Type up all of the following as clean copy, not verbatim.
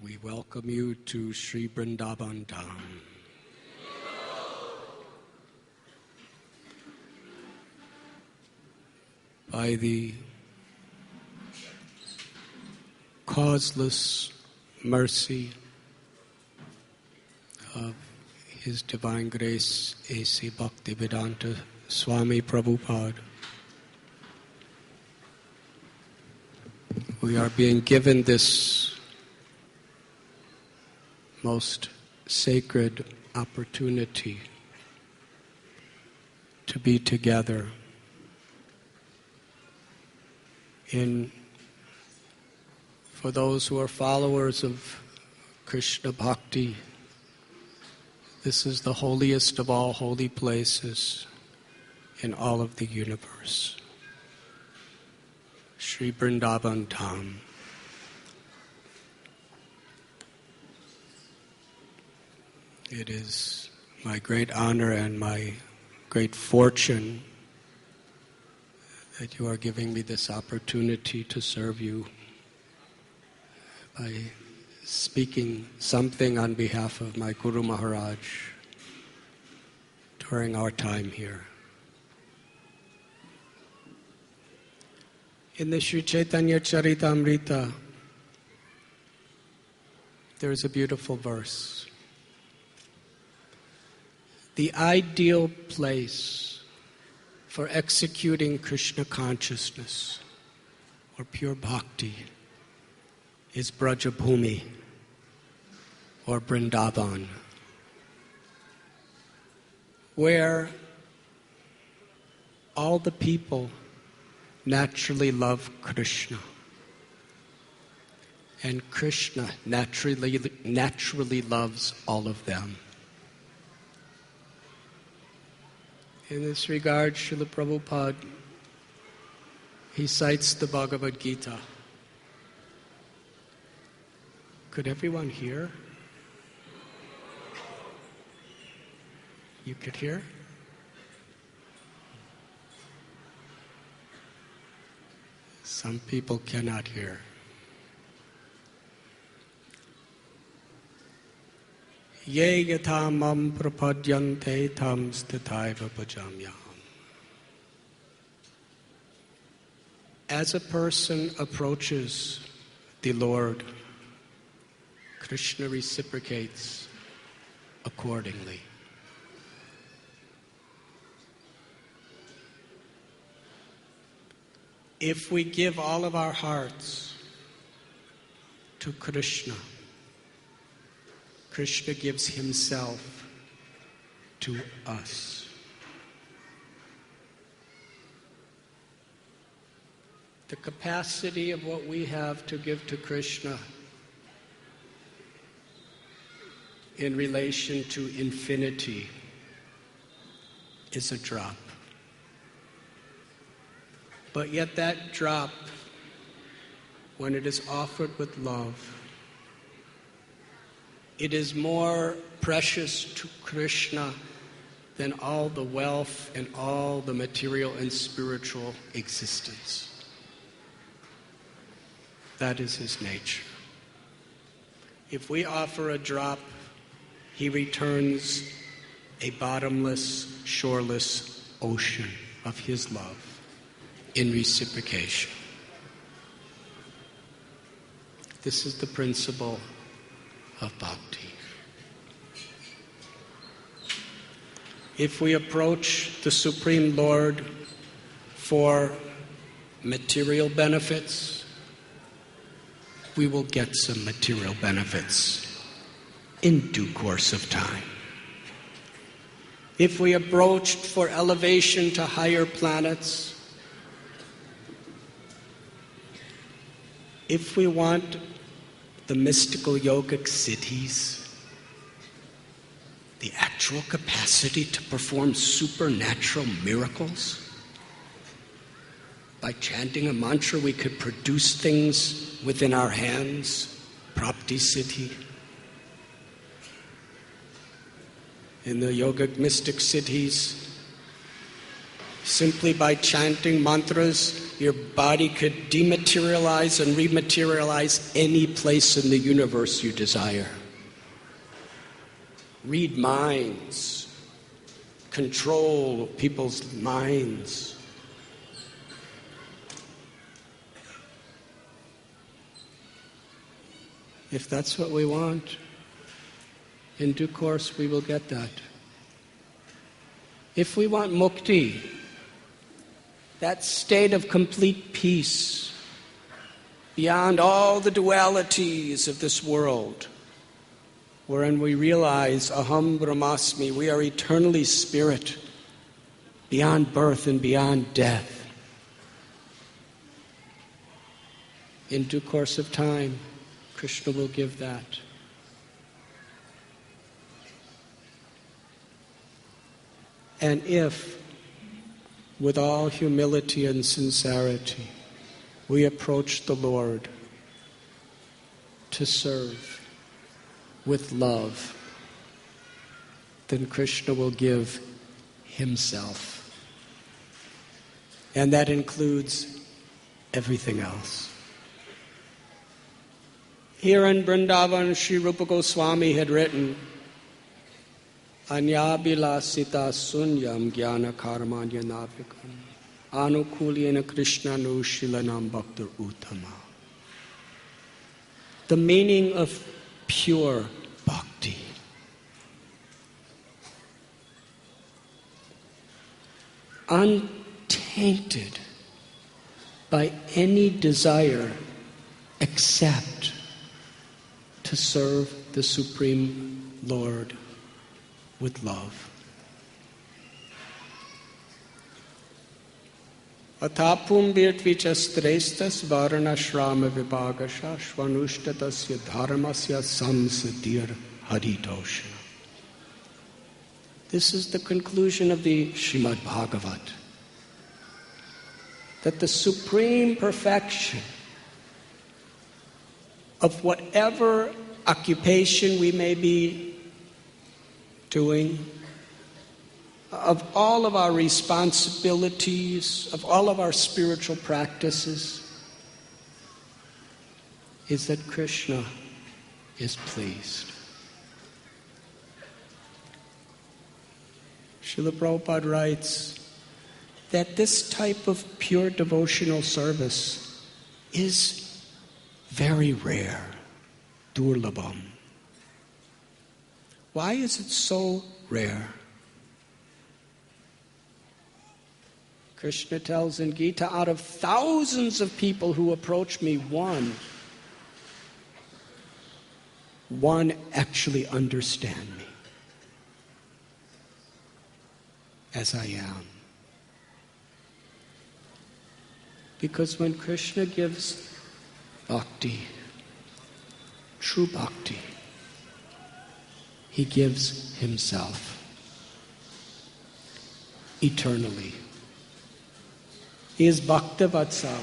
We welcome you to Sri Vrindavan Dham. By the causeless mercy of His Divine Grace A.C. Bhaktivedanta Swami Prabhupada, we are being given this most sacred opportunity to be together for those who are followers of Krishna Bhakti. This is the holiest of all holy places in all of the universe. Sri Vrindavan Dham. It is my great honor and my great fortune that you are giving me this opportunity to serve you by speaking something on behalf of my Guru Maharaj during our time here. In the Sri Chaitanya Charitamrita, there is a beautiful verse. The ideal place for executing Krishna consciousness or pure bhakti is Brajabhumi or Vrindavan, where all the people naturally love Krishna, and Krishna naturally loves all of them. In this regard, Srila Prabhupada, he cites the Bhagavad Gita. Could everyone hear? You could hear? Some people cannot hear. Ye yatha mam prapadyante tam sthathaiva bhajamyam. As a person approaches the Lord, Krishna reciprocates accordingly. If we give all of our hearts to Krishna, Krishna gives himself to us. The capacity of what we have to give to Krishna in relation to infinity is a drop. But yet that drop, when it is offered with love, it is more precious to Krishna than all the wealth and all the material and spiritual existence. That is his nature. If we offer a drop, he returns a bottomless, shoreless ocean of his love in reciprocation. This is the principle of bhakti. If we approach the Supreme Lord for material benefits, we will get some material benefits in due course of time. If we approached for elevation to higher planets, if we want the mystical yogic siddhis, the actual capacity to perform supernatural miracles, by chanting a mantra we could produce things within our hands, prapti siddhi. In the yogic mystic siddhis, simply by chanting mantras, your body could dematerialize and rematerialize any place in the universe you desire. Read minds, control people's minds. If that's what we want, in due course we will get that. If we want mukti, that state of complete peace, beyond all the dualities of this world, wherein we realize aham brahmasmi, we are eternally spirit, beyond birth and beyond death. In due course of time, Krishna will give that. And if, with all humility and sincerity, we approach the Lord to serve with love, then Krishna will give himself. And that includes everything else. Here in Vrindavan, Sri Rupa Goswami had written, Anyabilasita sunyam jnana karmanya navikam anukulyena krishnanu shilanam bhaktir uttama. The meaning of pure bhakti. Untainted by any desire except to serve the Supreme Lord with love. Atapum virtvichastrestas varnashrama vibhagasha shvanushtatasya dharmasya samsadir haritoshana. This is the conclusion of the Srimad Bhagavat. That the supreme perfection of whatever occupation we may be doing, of all of our responsibilities, of all of our spiritual practices, is that Krishna is pleased. Srila Prabhupada writes that this type of pure devotional service is very rare, durlabham. Why is it so rare? Krishna tells in Gita, out of thousands of people who approach me, one actually understand me as I am. Because when Krishna gives bhakti, true bhakti, he gives himself eternally. He is Bhakta-Vatsal.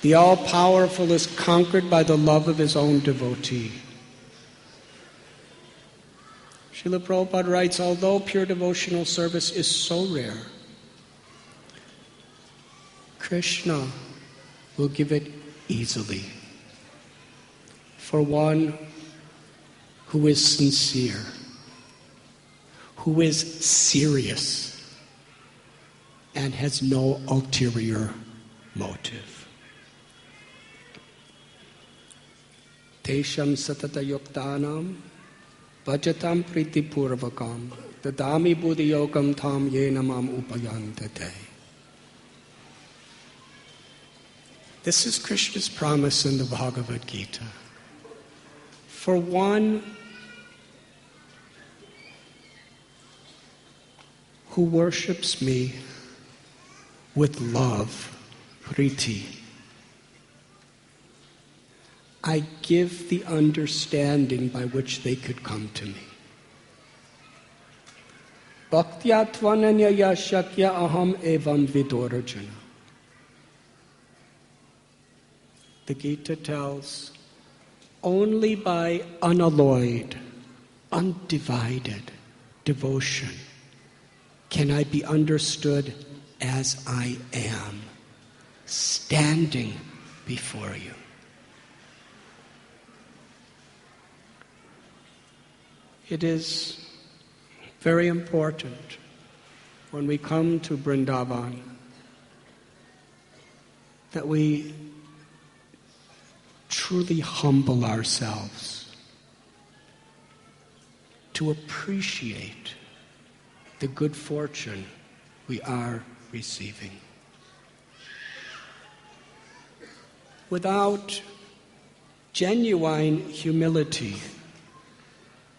The all-powerful is conquered by the love of his own devotee. Srila Prabhupada writes, although pure devotional service is so rare, Krishna will give it easily for one who is sincere, who is serious, and has no ulterior motive. Tesham satata yuktanam vajatam priti purvakam dadami buddhi yogam tam yenamam upayantate. This is Krishna's promise in the Bhagavad Gita. For one who worships me with love, priti, I give the understanding by which they could come to me. Bhaktya tvananya shakya aham evam vidorajana. The Gita tells, only by unalloyed, undivided devotion can I be understood as I am, standing before you. It is very important when we come to Vrindavan that we truly humble ourselves to appreciate the good fortune we are receiving. Without genuine humility,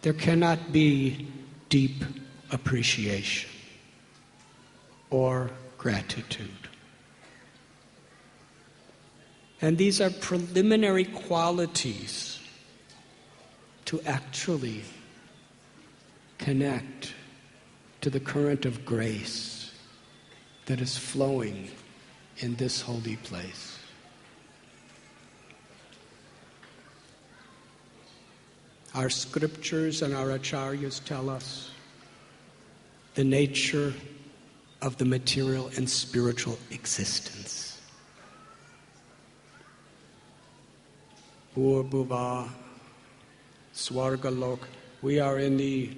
there cannot be deep appreciation or gratitude. And these are preliminary qualities to actually connect to the current of grace that is flowing in this holy place. Our scriptures and our acharyas tell us the nature of the material and spiritual existence. Bhur-bhuva, Swargalok. We are in the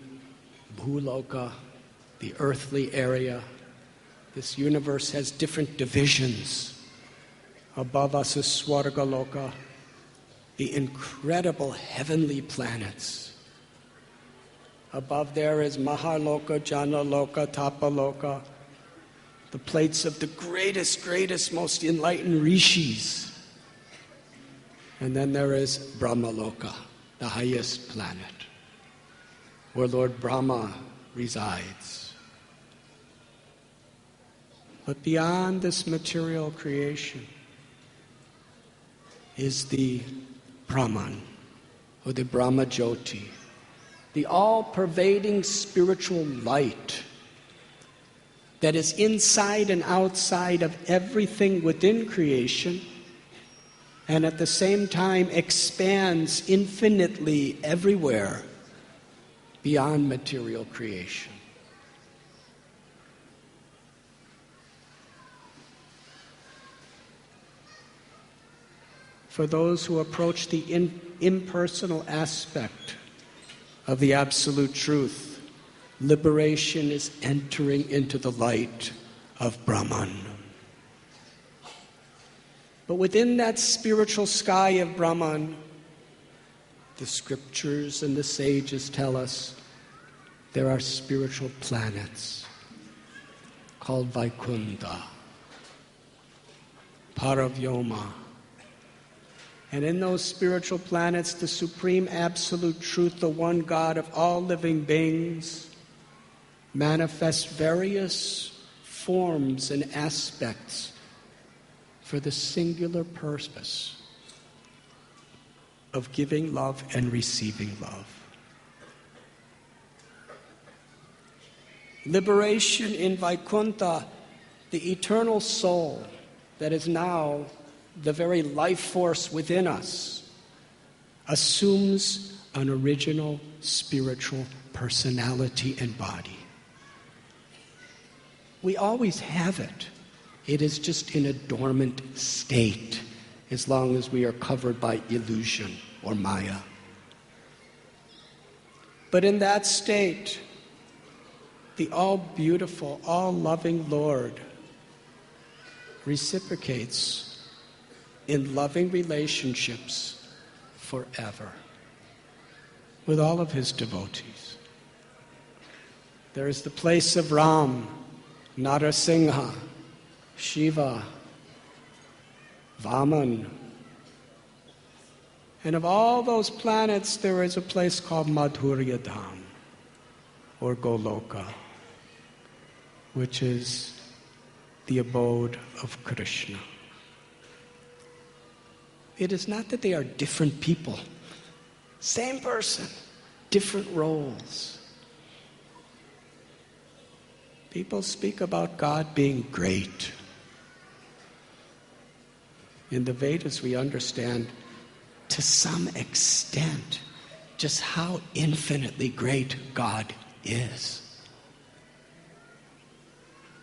Bhuloka, the earthly area. This universe has different divisions. Above us is Swargaloka, the incredible heavenly planets. Above there is Mahaloka, Janaloka, Tapaloka, the plates of the greatest, most enlightened rishis. And then there is Brahmaloka, the highest planet, where Lord Brahma resides. But beyond this material creation is the Brahman, or the Brahma Jyoti, the all-pervading spiritual light that is inside and outside of everything within creation, and at the same time expands infinitely everywhere beyond material creation. For those who approach the impersonal aspect of the absolute truth, liberation is entering into the light of Brahman. But within that spiritual sky of Brahman, the scriptures and the sages tell us there are spiritual planets called Vaikuntha, Paravyoma. And in those spiritual planets, the supreme absolute truth, the one God of all living beings, manifests various forms and aspects for the singular purpose of giving love and receiving love. Liberation in Vaikuntha, the eternal soul that is now the very life force within us, assumes an original spiritual personality and body. We always have it. It is just in a dormant state as long as we are covered by illusion or Maya. But in that state, the all-beautiful, all-loving Lord reciprocates in loving relationships forever with all of his devotees. There is the place of Ram, Narasingha, Shiva, Vaman. And of all those planets, there is a place called Madhurya Dham, or Goloka, which is the abode of Krishna. It is not that they are different people. Same person, different roles. People speak about God being great. In the Vedas, we understand to some extent just how infinitely great God is.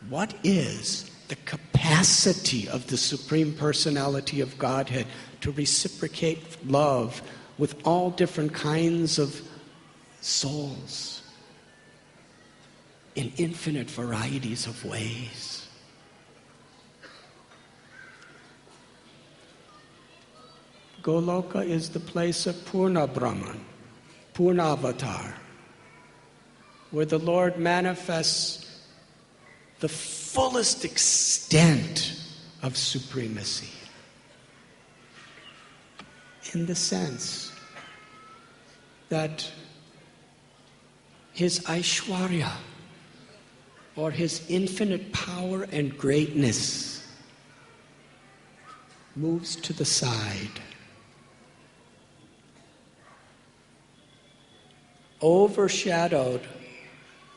what is the capacity of the Supreme Personality of Godhead to reciprocate love with all different kinds of souls in infinite varieties of ways. Goloka is the place of Purna Brahman, Purna Avatar, where the Lord manifests the fullest extent of supremacy. In the sense that his Aishwarya, or his infinite power and greatness, moves to the side, overshadowed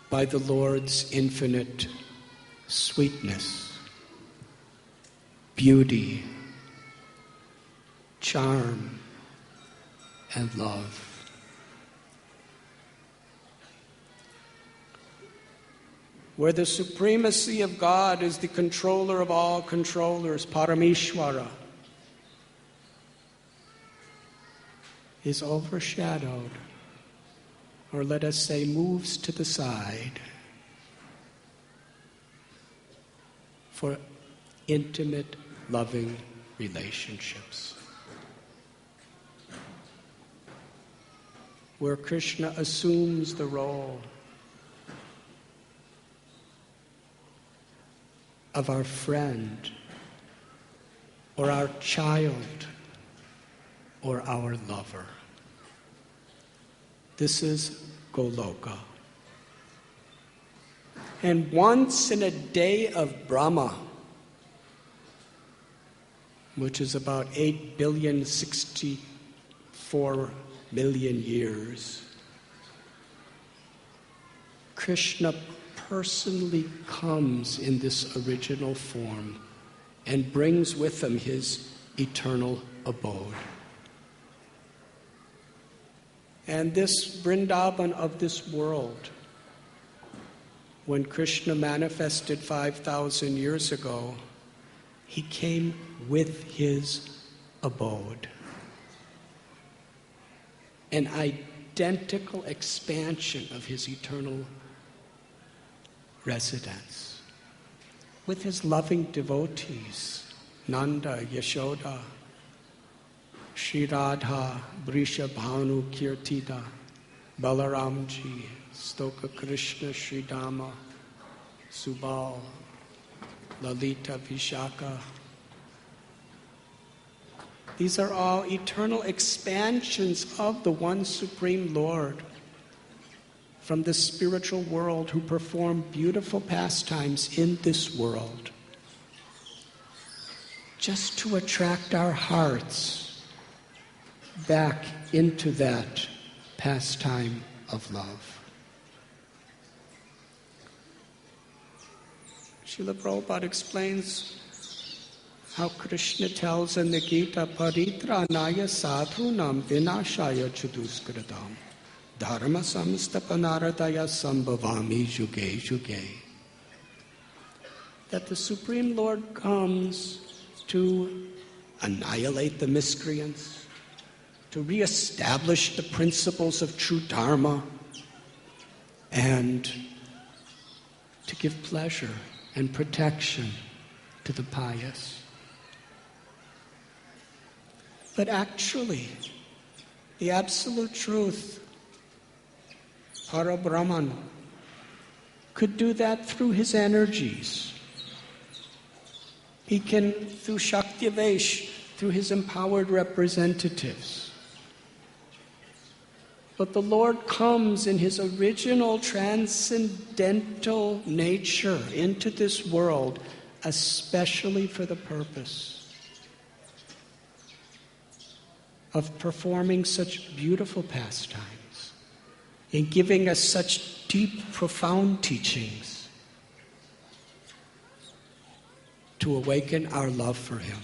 by the Lord's infinite sweetness, beauty, charm, and love. Where the supremacy of God is the controller of all controllers, Parameshwara, is overshadowed, or let us say moves to the side, for intimate, loving relationships. Where Krishna assumes the role of our friend, or our child, or our lover. This is Goloka. And once in a day of Brahma, which is about 8,064,000,000 years, Krishna personally comes in this original form and brings with him his eternal abode. And this Vrindavan of this world, when Krishna manifested 5,000 years ago, he came with his abode. An identical expansion of his eternal residence, with his loving devotees, Nanda, Yashoda, Shri Radha, Vrishabhanu, Kirtida, Balaramji, Stoka Krishna, Shri Dhama, Subal, Lalita, Vishaka. These are all eternal expansions of the one Supreme Lord from the spiritual world, who perform beautiful pastimes in this world, just to attract our hearts back into that pastime of love. Srila Prabhupada explains how Krishna tells in the Gita, Paritranaya sadhunam vinashaya chaduskradam dharma samstapanaradaya sambhavami yuge yuge. That the Supreme Lord comes to annihilate the miscreants, to reestablish the principles of true dharma, and to give pleasure and protection to the pious. But actually, the absolute truth, Parabrahman, could do that through his energies. He can, through Shaktivesh, through his empowered representatives. But the Lord comes in his original transcendental nature into this world, especially for the purpose of performing such beautiful pastimes and giving us such deep, profound teachings to awaken our love for him.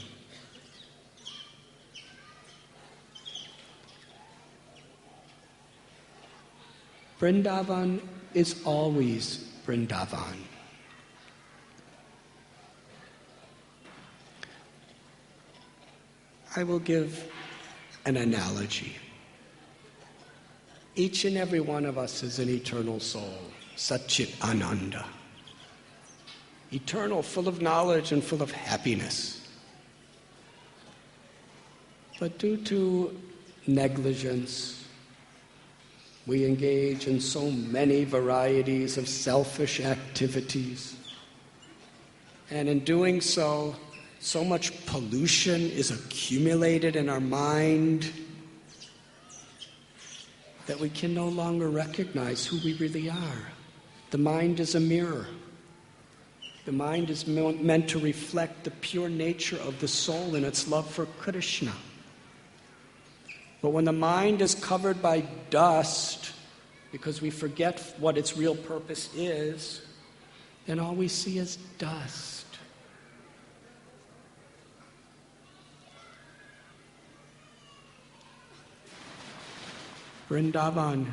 Vrindavan is always Vrindavan. I will give an analogy. Each and every one of us is an eternal soul, Satchit Ananda. Eternal, full of knowledge and full of happiness. But due to negligence, we engage in so many varieties of selfish activities. And in doing so, so much pollution is accumulated in our mind that we can no longer recognize who we really are. The mind is a mirror. The mind is meant to reflect the pure nature of the soul and its love for Krishna. But when the mind is covered by dust, because we forget what its real purpose is, then all we see is dust. Vrindavan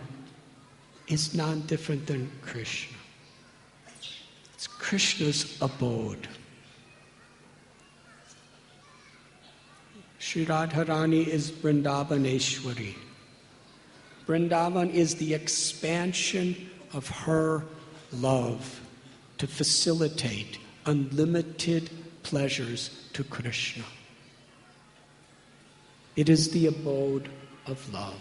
is not different than Krishna. It's Krishna's abode. Sri Radharani is Vrindavaneshwari. Vrindavan is the expansion of her love to facilitate unlimited pleasures to Krishna. It is the abode of love.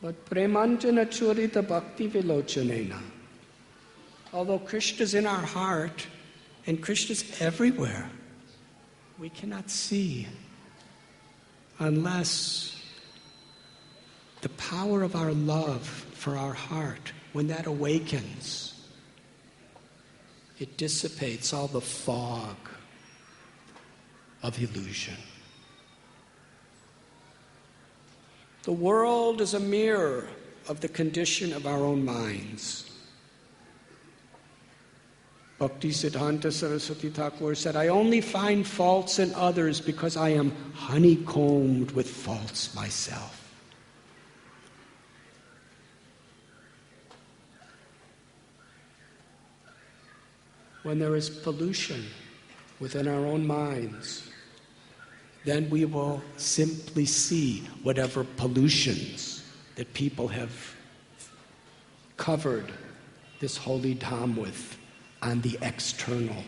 But premanjana churita bhakti vilochanena. Although Krishna's in our heart and Krishna's everywhere, we cannot see unless the power of our love for our heart, when that awakens, it dissipates all the fog of illusion. The world is a mirror of the condition of our own minds. Bhakti Siddhanta Saraswati Thakur said, I only find faults in others because I am honeycombed with faults myself. When there is pollution within our own minds, then we will simply see whatever pollutions that people have covered this holy dham with on the external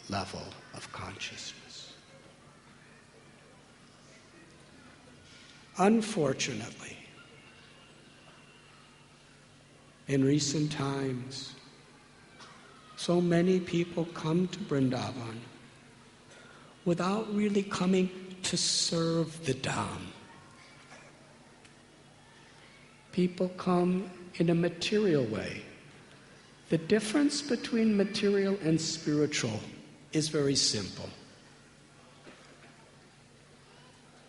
level of consciousness. Unfortunately, in recent times, so many people come to Vrindavan without really coming to serve the dham. People come in a material way. The difference between material and spiritual is very simple.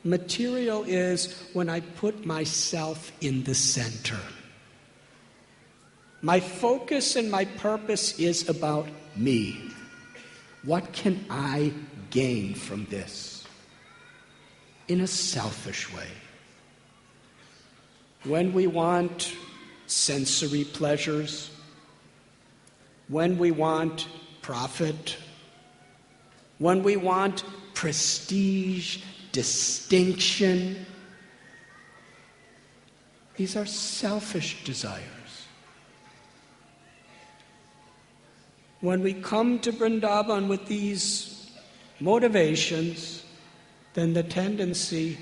Material is when I put myself in the center. My focus and my purpose is about me. What can I gain from this? In a selfish way. When we want sensory pleasures, when we want profit, when we want prestige, distinction, these are selfish desires. When we come to Vrindavan with these motivations, then the tendency